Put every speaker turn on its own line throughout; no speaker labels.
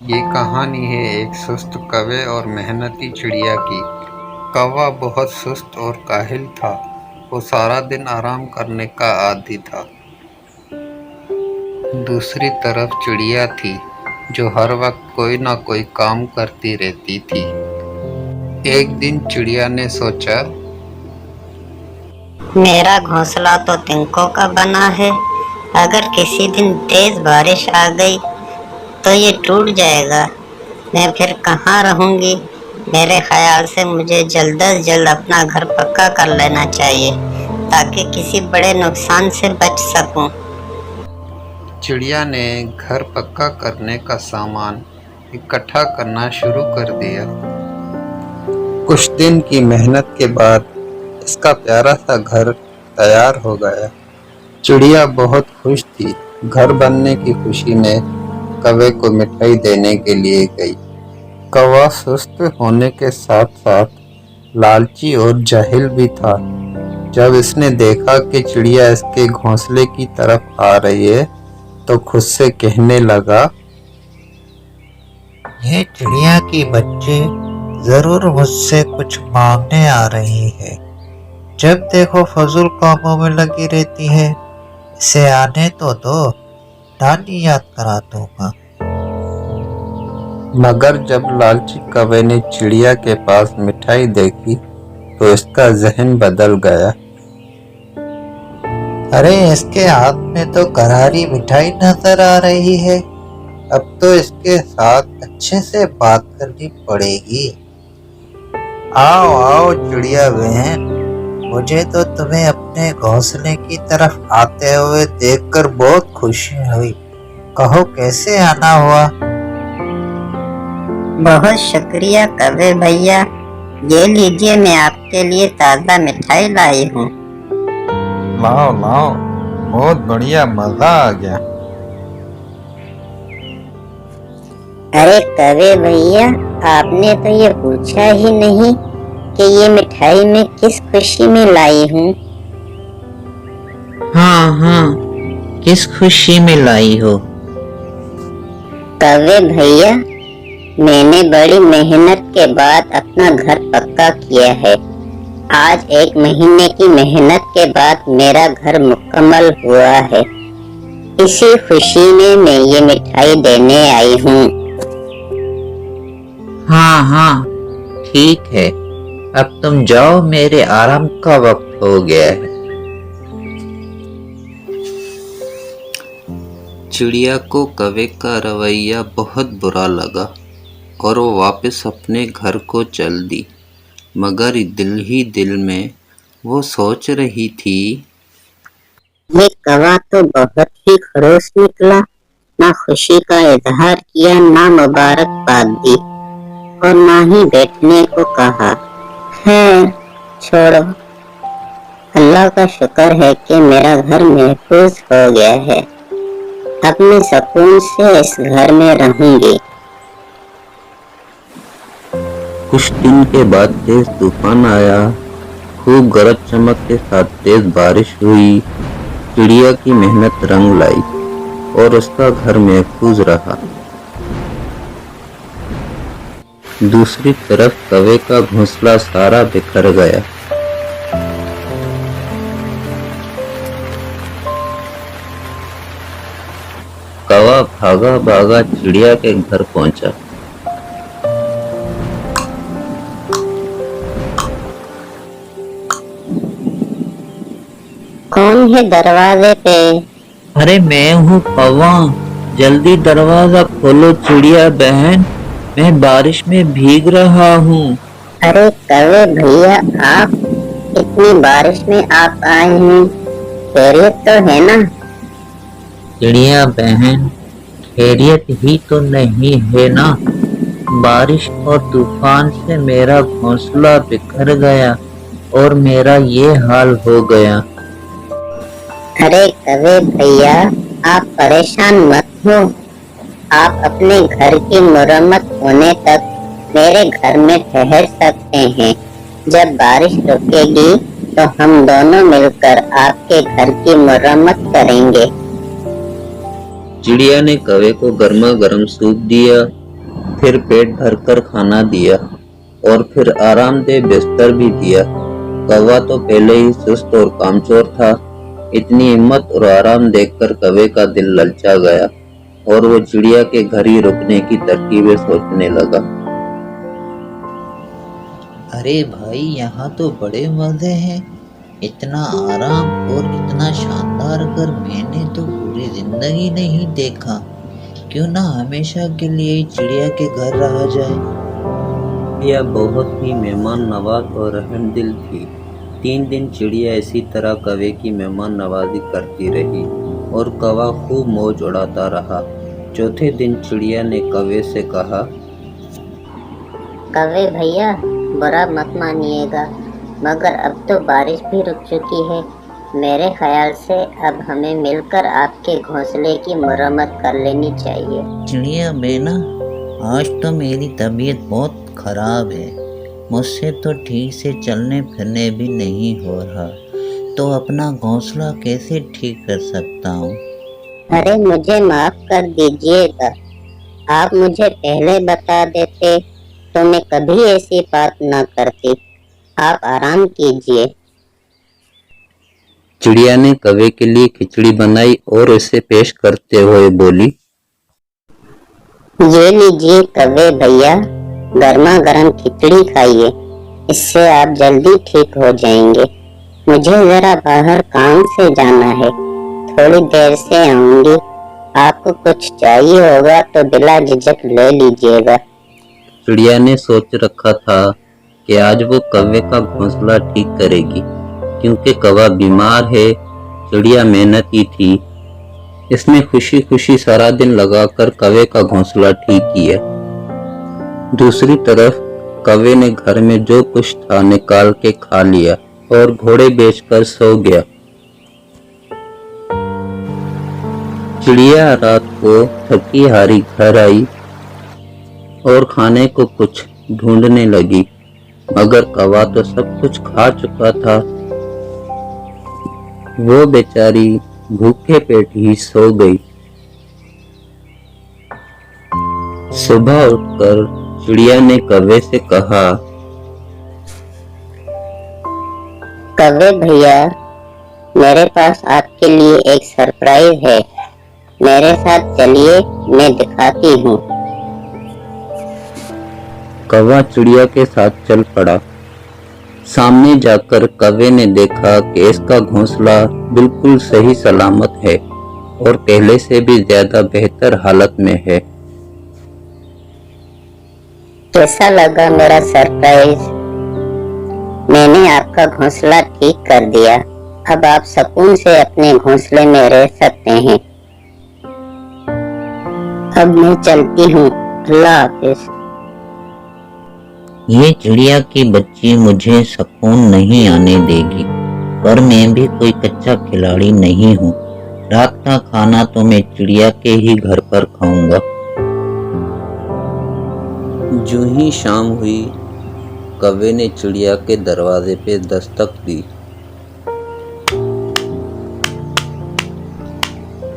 ये कहानी है एक सुस्त कौवे और मेहनती चिड़िया की। कौवा बहुत सुस्त और काहिल था। वो सारा दिन आराम करने का आदी था। दूसरी तरफ चिड़िया थी जो हर वक्त कोई ना कोई काम करती रहती थी। एक दिन चिड़िया ने सोचा,
मेरा घोंसला तो तिनकों का बना है। अगर किसी दिन तेज बारिश आ गई तो ये टूट जाएगा। मैं फिर कहाँ रहूंगी। मेरे ख्याल से मुझे जल्द अज जल्द अपना घर पक्का कर लेना चाहिए ताकि किसी बड़े नुकसान से बच सकूं।
चिड़िया ने घर पक्का करने का सामान इकट्ठा करना शुरू कर दिया। कुछ दिन की मेहनत के बाद इसका प्यारा सा घर तैयार हो गया। चिड़िया बहुत खुश थी। घर बनने की खुशी में कौवे को मिठाई देने के लिए गई। कौवा सुस्त होने के साथ साथ लालची और जाहिल भी था। जब इसने देखा कि चिड़िया इसके घोंसले की तरफ आ रही है तो खुद से कहने लगा,
ये चिड़िया की बच्चे जरूर मुझसे कुछ मांगने आ रही है। जब देखो फजूल कामों में लगी रहती है। इसे आने तो दो, नानी याद करा दूंगा।
मगर जब लालची कौवे ने चिड़िया के पास मिठाई देखी तो इसका जहन बदल गया।
अरे इसके हाथ में तो करारी मिठाई नजर आ रही है। अब तो इसके साथ अच्छे से बात करनी पड़ेगी। आओ आओ चिड़िया बहन, मुझे तो तुम्हें अपने घोंसले की तरफ आते हुए देखकर बहुत खुशी हुई। कहो कैसे आना हुआ?
बहुत शुक्रिया कौवे भैया। ये लीजिए, मैं आपके लिए ताज़ा मिठाई लाई हूँ।
लाओ लाओ, बहुत बढ़िया, मजा आ गया।
अरे कौवे भैया, आपने तो ये पूछा ही नहीं कि ये मिठाई मैं किस खुशी में लाई हूँ।
हाँ, किस खुशी में लाई हो?
कौवे भैया, मैंने बड़ी मेहनत के बाद अपना घर पक्का किया है। आज 1 महीने की मेहनत के बाद मेरा घर मुकम्मल हुआ है। इसी खुशी में मैं ये मिठाई देने आई हूँ।
हाँ, ठीक है। अब तुम जाओ, मेरे आराम का वक्त हो गया है।
चिड़िया को कौवे का रवैया बहुत बुरा लगा और वो वापस अपने घर को चल दी। मगर दिल ही दिल में वो सोच रही थी,
ये कौवा तो बहुत ही खड़ूस निकला। ना खुशी का इजहार किया, ना मुबारकबाद दी और ना ही बैठने को कहा। है, छोड़ो। अल्लाह का शुक्र है कि मेरा घर महफूज हो गया है। अब मैं सुकून से इस घर में रहूंगी।
कुछ दिन के बाद तेज तूफान आया। खूब गरज चमक के साथ तेज बारिश हुई। चिड़िया की मेहनत रंग लाई और उसका घर महफूज रहा। दूसरी तरफ कौवे का घोंसला सारा बिखर गया। कौवा भागा भागा चिड़िया के घर पहुंचा।
कौन है दरवाजे पे?
अरे मैं हूँ कौवा, जल्दी दरवाजा खोलो चिड़िया बहन, मैं बारिश में भीग रहा हूँ।
अरे कौवे भैया, आप इतनी बारिश में आप आए हैं, खैरियत तो है ना?
चिड़िया बहन, खैरियत ही तो नहीं है ना। बारिश और तूफान से मेरा घोंसला बिखर गया और मेरा ये हाल हो गया।
अरे कौवे भैया, आप परेशान मत हो। आप अपने घर की मुरम्मत होने तक मेरे घर में ठहर सकते हैं। जब बारिश रुकेगी तो हम दोनों मिलकर आपके घर की मुरम्मत करेंगे।
चिड़िया ने कौवे को गर्मा गर्म सूप दिया
फिर पेट भरकर खाना दिया और फिर आरामदेह बिस्तर भी दिया। कौवा तो पहले ही सुस्त और कामचोर था। इतनी हिम्मत और आराम देखकर कौवे का दिल ललचा गया और वो चिड़िया के घर ही रुकने की तरकीबें सोचने लगा। अरे भाई, यहाँ तो बड़े मजे हैं। इतना आराम और इतना शानदार घर मैंने तो पूरी जिंदगी नहीं देखा। क्यों ना हमेशा के लिए ही चिड़िया के घर रहा जाए। यह बहुत ही मेहमान नवाज और रहमदिल थी। 3 दिन चिड़िया इसी तरह कौवे की मेहमान नवाजी करती रही और कौवा खूब मौज उड़ाता रहा। चौथे दिन चिड़िया ने कौवे से कहा,
कौवे भैया, बुरा मत मानिएगा, मगर अब तो बारिश भी रुक चुकी है। मेरे ख्याल से अब हमें मिलकर आपके घोंसले की मरम्मत कर लेनी चाहिए।
चिड़िया बेना, आज तो मेरी तबीयत बहुत खराब है। मुझसे तो ठीक से चलने फिरने भी नहीं हो रहा, तो अपना घोंसला कैसे ठीक कर सकता हूँ।
अरे मुझे माफ कर दीजिएगा, आप मुझे पहले बता देते तो मैं कभी ऐसी बात न करती। आप आराम कीजिए।
चिड़िया ने कौवे के लिए खिचड़ी बनाई और उसे पेश करते हुए बोली,
ये लीजिए कौवे भैया, गर्मा गर्म खिचड़ी खाइए, इससे आप जल्दी ठीक हो जाएंगे। मुझे जरा बाहर काम से जाना है, थोड़ी देर से आऊंगी। आपको कुछ चाहिए होगा तो बिला झिझक ले लीजिएगा।
चिड़िया ने सोच रखा था कि आज वो कौवे का घोंसला ठीक करेगी, क्योंकि कौवा बीमार है। चिड़िया मेहनती थी। इसने खुशी खुशी सारा दिन लगाकर कौवे का घोंसला ठीक किया। दूसरी तरफ कौवे ने घर में जो कुछ था निकाल के खा लिया और घोड़े बेचकर सो गया। चिड़िया रात को थकी हारी घर आई और खाने को कुछ ढूंढने लगी, मगर कौवा तो सब कुछ खा चुका था। वो बेचारी भूखे पेट ही सो गई। सुबह उठकर चिड़िया ने कौवे से कहा,
कौवे भैया, मेरे पास आपके लिए एक सरप्राइज है। मेरे साथ चलिए, मैं दिखाती हूँ।
कौवा चिड़िया के साथ चल पड़ा। सामने जाकर कौवे ने देखा कि इसका घोंसला बिल्कुल सही सलामत है और पहले से भी ज्यादा बेहतर हालत में है।
कैसा लगा मेरा सरप्राइज? मैंने आपका घोंसला ठीक कर दिया। अब आप सुकून से अपने घोंसले में रह सकते हैं। अब मैं चलती हूँ। अल्लाह हाफिज।
ये चिड़िया की बच्ची मुझे सुकून नहीं आने देगी, पर मैं भी कोई कच्चा खिलाड़ी नहीं हूँ। रात का खाना तो मैं चिड़िया के ही घर पर खाऊंगा। जो ही शाम हुई, कौवे ने चिड़िया के दरवाजे पे दस्तक दी।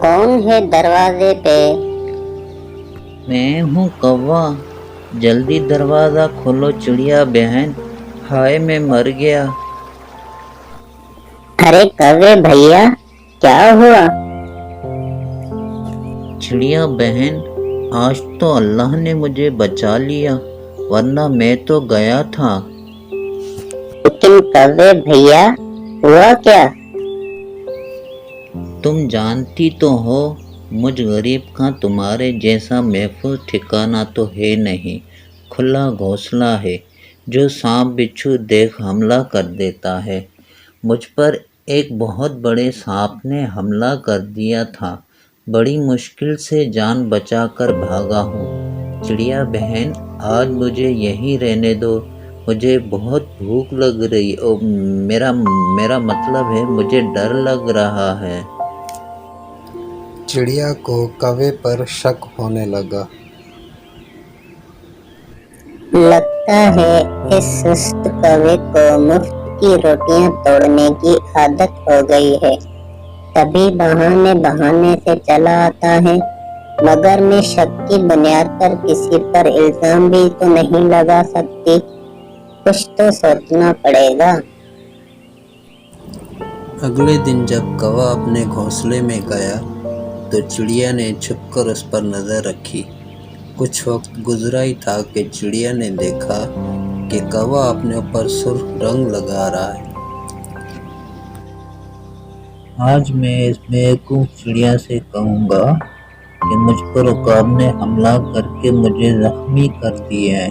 कौन है दरवाजे पे?
मैं हूँ कौवा, जल्दी दरवाजा खोलो चिड़िया बहन। हाय, मैं मर गया।
अरे कौवे भैया, क्या हुआ?
चिड़िया बहन, आज तो अल्लाह ने मुझे बचा लिया, वरना मैं तो गया था।
लेकिन कौवे भैया, हुआ क्या?
तुम जानती तो हो, मुझ गरीब का तुम्हारे जैसा महफूज ठिकाना तो है नहीं। खुला घोंसला है जो सांप बिच्छू देख हमला कर देता है। मुझ पर एक बहुत बड़े सांप ने हमला कर दिया था। बड़ी मुश्किल से जान बचाकर भागा हूँ। चिड़िया बहन, आज मुझे यहीं रहने दो। मुझे बहुत भूख लग रही और मेरा मतलब है मुझे डर लग रहा है।
चिड़िया को कौवे पर शक होने लगा।
लगता है इस सुस्त कौवे को मुफ्त की रोटियां तोड़ने की आदत हो गई है। तभी बहाने बहाने से चला आता है मगर मैं शक की बुनियाद पर किसी पर इल्जाम भी तो नहीं लगा सकती। कुछ तो सोचना पड़ेगा।
अगले दिन जब कौवा अपने घोंसले में गया तो चिड़िया ने छुपकर उस पर नजर रखी। कुछ वक्त गुजरा ही था कि चिड़िया ने देखा कि कौवा अपने ऊपर सुर्ख रंग लगा रहा है।
आज मैं इस बेवकूफ चिड़िया से कहूँगा कि मुझ पर उकाब ने हमला करके मुझे जख्मी कर दिया है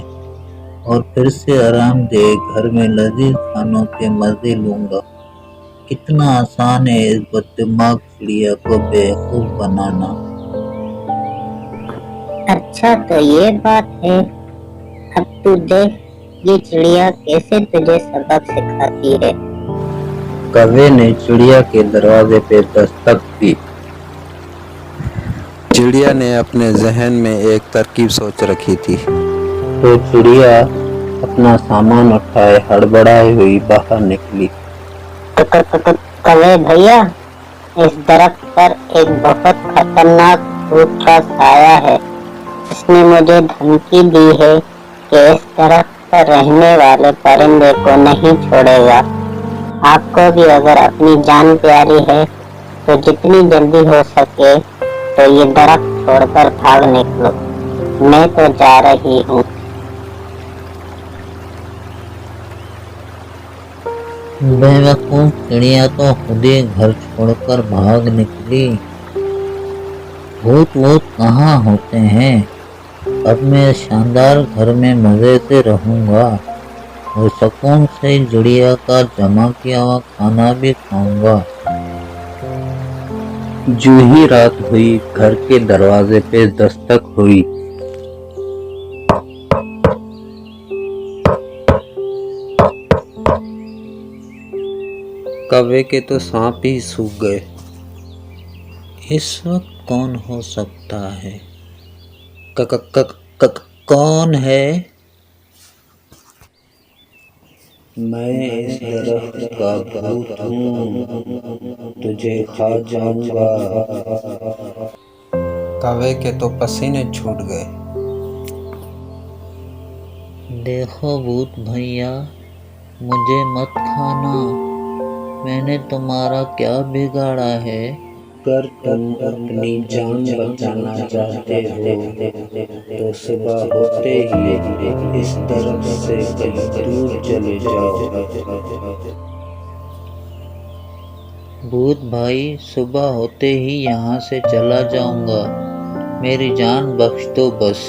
और फिर से आरामदेह घर में लजीज खानों के मजे लूंगा। कितना आसान है इस बददिमाग चिड़िया को बेवकूफ बनाना।
अच्छा तो ये बात है। अब तू देख ये चिड़िया कैसे तुझे सबक सिखाती है।
कौवे ने चिड़िया के दरवाजे पे दस्तक दी।
चिड़िया ने अपने जहन में एक तरकीब सोच रखी थी।
तो चिड़िया अपना सामान उठाए हड़बड़ाई हुई बाहर निकली।
कौवे भैया, इस दरख्त पर एक बहुत खतरनाक भूत का साया है। इसने मुझे धमकी दी है कि इस दरख्त पर रहने वाले परिंदे को नहीं छोड़ेगा। आपको भी अगर अपनी जान प्यारी है तो जितनी जल्दी हो सके तो ये दरख्त छोड़कर भाग निकलो। मैं तो जा रही हूँ।
बेवकूफ चिड़िया तो खुद ही घर छोड़कर भाग निकली। भूत वूत कहाँ होते हैं। अब मैं इस शानदार घर में मजे से रहूंगा और सुकून से चिड़िया का जमा किया हुआ खाना भी खाऊंगा। जो ही रात हुई घर के दरवाजे पे दस्तक हुई।
कौवे के तो सांप ही सूख गए।
इस वक्त कौन हो सकता है? कौन है?
मैं इस दरख्त का भूत हूँ, तुझे खा जाऊंगा। कौवे के तो पसीने छूट गए।
देखो भूत भैया, मुझे मत खाना। मैंने तुम्हारा क्या बिगाड़ा है?
अगर तुम अपनी जान बचाना चाहते हो तो सुबह होते ही इस दरख्त से कहीं दूर चले जाओ।
भूत भाई, सुबह होते ही यहाँ से चला जाऊंगा। मेरी जान बख्श दो बस।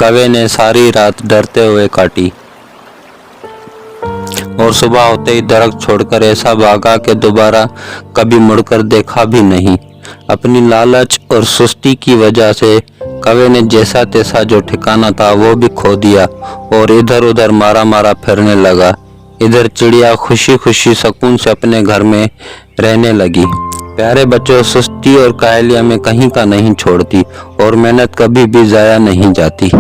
कौवे ने सारी रात डरते हुए काटी और सुबह होते ही दरख्त छोड़कर ऐसा भागा कि दोबारा कभी मुड़कर देखा भी नहीं। अपनी लालच और सुस्ती की वजह से कौवे ने जैसा तैसा जो ठिकाना था वो भी खो दिया और इधर उधर मारा मारा फिरने लगा। इधर चिड़िया खुशी खुशी सुकून से अपने घर में रहने लगी। प्यारे बच्चों, सुस्ती और काहलिया में कहीं का नहीं छोड़ती और मेहनत कभी भी जाया नहीं जाती।